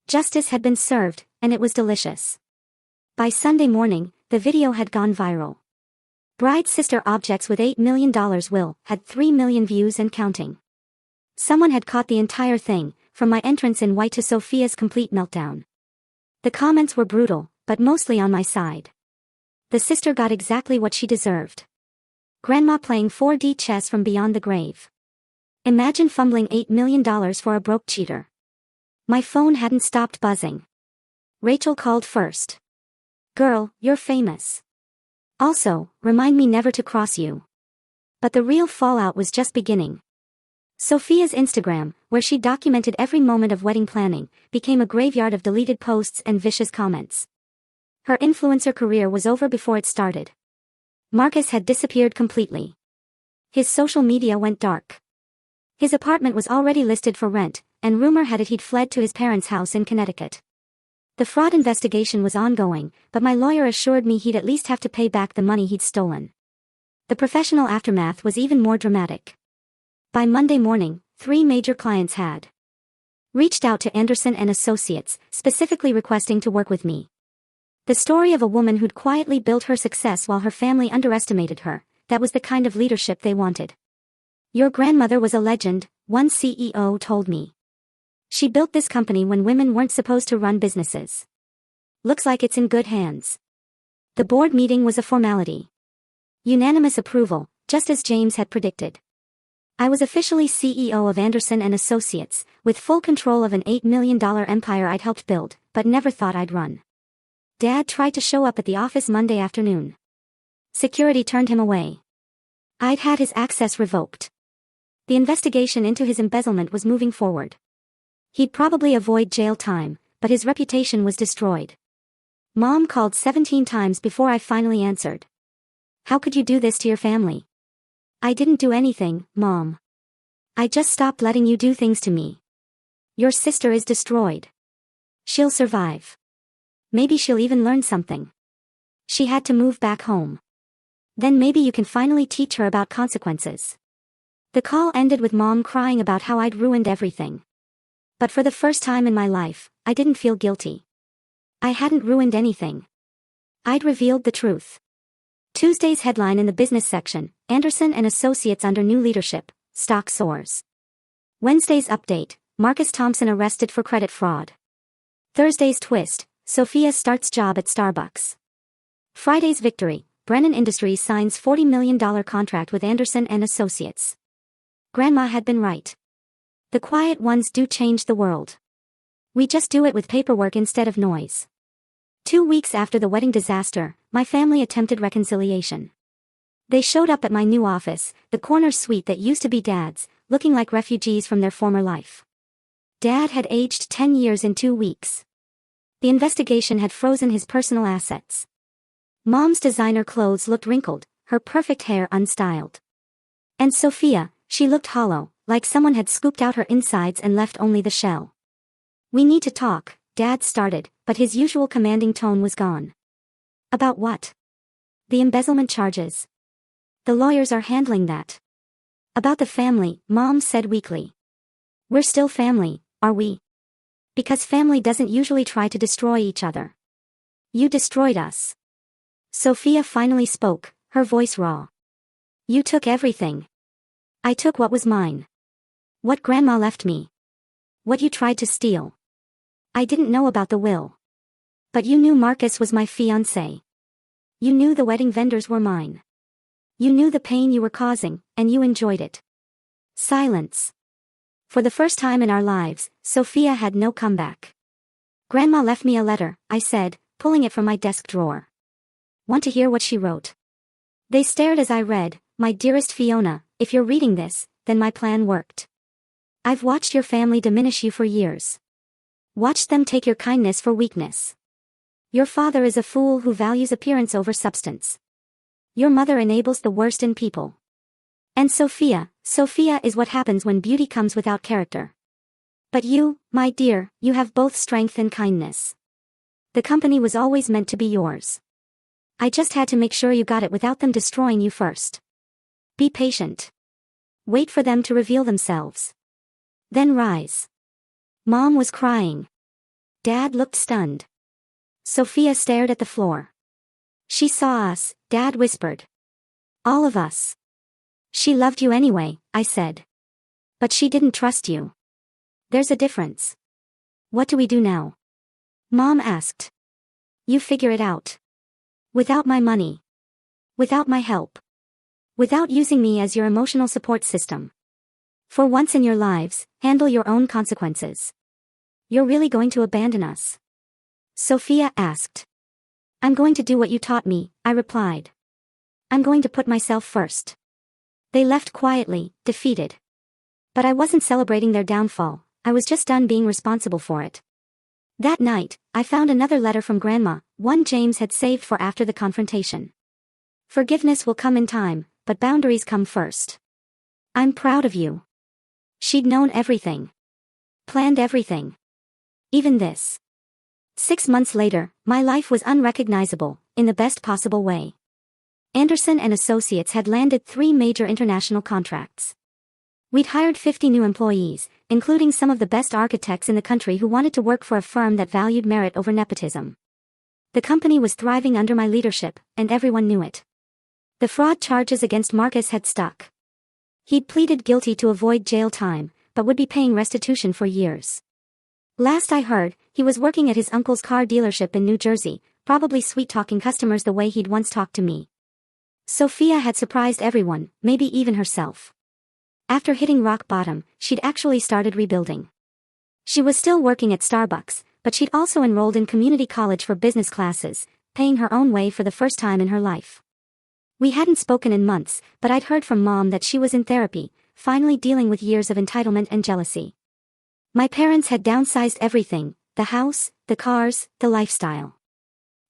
Justice had been served, and it was delicious. By Sunday morning, the video had gone viral. Bride's sister objects with $8 million will had 3 million views and counting. Someone had caught the entire thing, from my entrance in white to Sophia's complete meltdown. The comments were brutal, but mostly on my side. The sister got exactly what she deserved. Grandma playing 4D chess from beyond the grave. Imagine fumbling $8 million for a broke cheater. My phone hadn't stopped buzzing. Rachel called first. Girl, you're famous. Also, remind me never to cross you. But the real fallout was just beginning. Sophia's Instagram, where she documented every moment of wedding planning, became a graveyard of deleted posts and vicious comments. Her influencer career was over before it started. Marcus had disappeared completely. His social media went dark. His apartment was already listed for rent, and rumor had it he'd fled to his parents' house in Connecticut. The fraud investigation was ongoing, but my lawyer assured me he'd at least have to pay back the money he'd stolen. The professional aftermath was even more dramatic. By Monday morning, 3 major clients had reached out to Anderson and Associates, specifically requesting to work with me. The story of a woman who'd quietly built her success while her family underestimated her, that was the kind of leadership they wanted. Your grandmother was a legend, one CEO told me. She built this company when women weren't supposed to run businesses. Looks like it's in good hands. The board meeting was a formality. Unanimous approval, just as James had predicted. I was officially CEO of Anderson and Associates, with full control of an $8 million empire I'd helped build, but never thought I'd run. Dad tried to show up at the office Monday afternoon. Security turned him away. I'd had his access revoked. The investigation into his embezzlement was moving forward. He'd probably avoid jail time, but his reputation was destroyed. Mom called 17 times before I finally answered. How could you do this to your family? I didn't do anything, Mom. I just stopped letting you do things to me. Your sister is destroyed. She'll survive. Maybe she'll even learn something. She had to move back home. Then maybe you can finally teach her about consequences. The call ended with Mom crying about how I'd ruined everything. But for the first time in my life, I didn't feel guilty. I hadn't ruined anything. I'd revealed the truth. Tuesday's headline in the business section, Anderson and Associates under new leadership, stock soars. Wednesday's update, Marcus Thompson arrested for credit fraud. Thursday's twist, Sophia starts job at Starbucks. Friday's victory, Brennan Industries signs $40 million contract with Anderson and Associates. Grandma had been right. The quiet ones do change the world. We just do it with paperwork instead of noise. 2 weeks after the wedding disaster, my family attempted reconciliation. They showed up at my new office, the corner suite that used to be Dad's, looking like refugees from their former life. Dad had aged 10 years in 2 weeks. The investigation had frozen his personal assets. Mom's designer clothes looked wrinkled, her perfect hair unstyled. And Sophia, she looked hollow, like someone had scooped out her insides and left only the shell. We need to talk, Dad started, but his usual commanding tone was gone. About what? The embezzlement charges. The lawyers are handling that. About the family, Mom said weakly. We're still family, are we? Because family doesn't usually try to destroy each other. You destroyed us. Sophia finally spoke, her voice raw. You took everything. I took what was mine. What Grandma left me. What you tried to steal. I didn't know about the will. But you knew Marcus was my fiancé. You knew the wedding vendors were mine. You knew the pain you were causing, and you enjoyed it. Silence. For the first time in our lives, Sophia had no comeback. Grandma left me a letter, I said, pulling it from my desk drawer. Want to hear what she wrote? They stared as I read, "My dearest Fiona, if you're reading this, then my plan worked. I've watched your family diminish you for years. Watched them take your kindness for weakness. Your father is a fool who values appearance over substance. Your mother enables the worst in people. And Sophia is what happens when beauty comes without character. But you, my dear, you have both strength and kindness. The company was always meant to be yours. I just had to make sure you got it without them destroying you first. Be patient. Wait for them to reveal themselves. Then rise." Mom was crying. Dad looked stunned. Sophia stared at the floor. "She saw us," Dad whispered. "All of us." "She loved you anyway," I said. "But she didn't trust you. There's a difference." "What do we do now?" Mom asked. "You figure it out. Without my money. Without my help. Without using me as your emotional support system. For once in your lives, handle your own consequences. You're really going to abandon us?" Sophia asked. "I'm going to do what you taught me," I replied. "I'm going to put myself first." They left quietly, defeated. But I wasn't celebrating their downfall, I was just done being responsible for it. That night, I found another letter from Grandma, one James had saved for after the confrontation. "Forgiveness will come in time, but boundaries come first. I'm proud of you." She'd known everything. Planned everything. Even this. 6 months later, my life was unrecognizable, in the best possible way. Anderson and Associates had landed 3 major international contracts. We'd hired 50 new employees, including some of the best architects in the country who wanted to work for a firm that valued merit over nepotism. The company was thriving under my leadership, and everyone knew it. The fraud charges against Marcus had stuck. He'd pleaded guilty to avoid jail time, but would be paying restitution for years. Last I heard, he was working at his uncle's car dealership in New Jersey, probably sweet-talking customers the way he'd once talked to me. Sophia had surprised everyone, maybe even herself. After hitting rock bottom, she'd actually started rebuilding. She was still working at Starbucks, but she'd also enrolled in community college for business classes, paying her own way for the first time in her life. We hadn't spoken in months, but I'd heard from Mom that she was in therapy, finally dealing with years of entitlement and jealousy. My parents had downsized everything, the house, the cars, the lifestyle.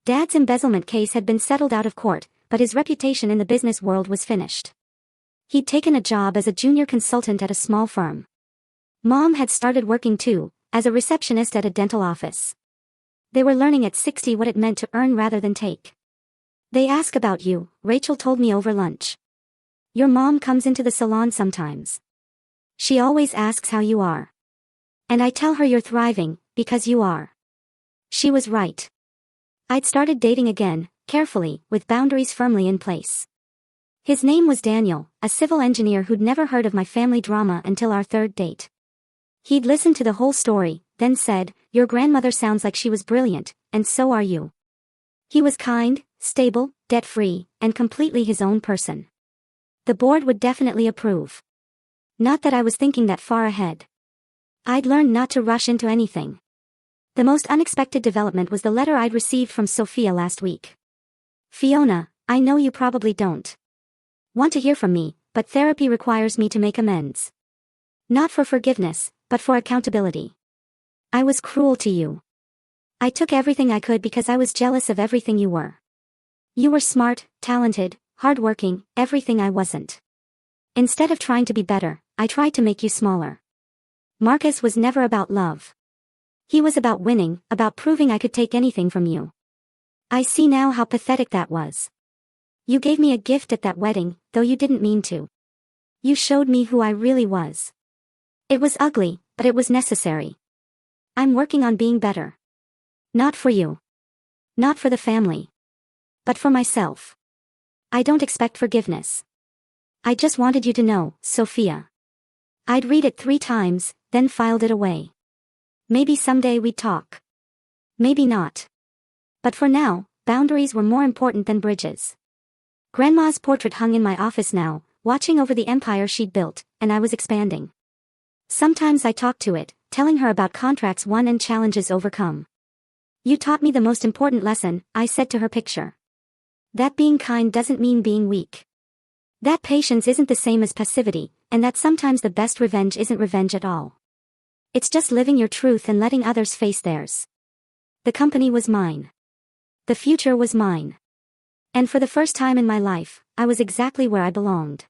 Dad's embezzlement case had been settled out of court, but his reputation in the business world was finished. He'd taken a job as a junior consultant at a small firm. Mom had started working too, as a receptionist at a dental office. They were learning at 60 what it meant to earn rather than take. "They ask about you," Rachel told me over lunch. "Your mom comes into the salon sometimes. She always asks how you are. And I tell her you're thriving, because you are." She was right. I'd started dating again, carefully, with boundaries firmly in place. His name was Daniel, a civil engineer who'd never heard of my family drama until our 3rd date. He'd listened to the whole story, then said, "Your grandmother sounds like she was brilliant, and so are you." He was kind, stable, debt-free, and completely his own person. The board would definitely approve. Not that I was thinking that far ahead. I'd learned not to rush into anything. The most unexpected development was the letter I'd received from Sophia last week. "Fiona, I know you probably don't want to hear from me, but therapy requires me to make amends. Not for forgiveness, but for accountability. I was cruel to you. I took everything I could because I was jealous of everything you were. You were smart, talented, hardworking, everything I wasn't. Instead of trying to be better, I tried to make you smaller. Marcus was never about love. He was about winning, about proving I could take anything from you. I see now how pathetic that was. You gave me a gift at that wedding, though you didn't mean to. You showed me who I really was. It was ugly, but it was necessary. I'm working on being better. Not for you. Not for the family. But for myself. I don't expect forgiveness. I just wanted you to know, Sophia." I'd read it 3 times, then filed it away. Maybe someday we'd talk. Maybe not. But for now, boundaries were more important than bridges. Grandma's portrait hung in my office now, watching over the empire she'd built, and I was expanding. Sometimes I talked to it, telling her about contracts won and challenges overcome. You taught me the most important lesson, I said to her picture. That being kind doesn't mean being weak. That patience isn't the same as passivity, and that sometimes the best revenge isn't revenge at all. It's just living your truth and letting others face theirs. The company was mine. The future was mine. And for the first time in my life, I was exactly where I belonged.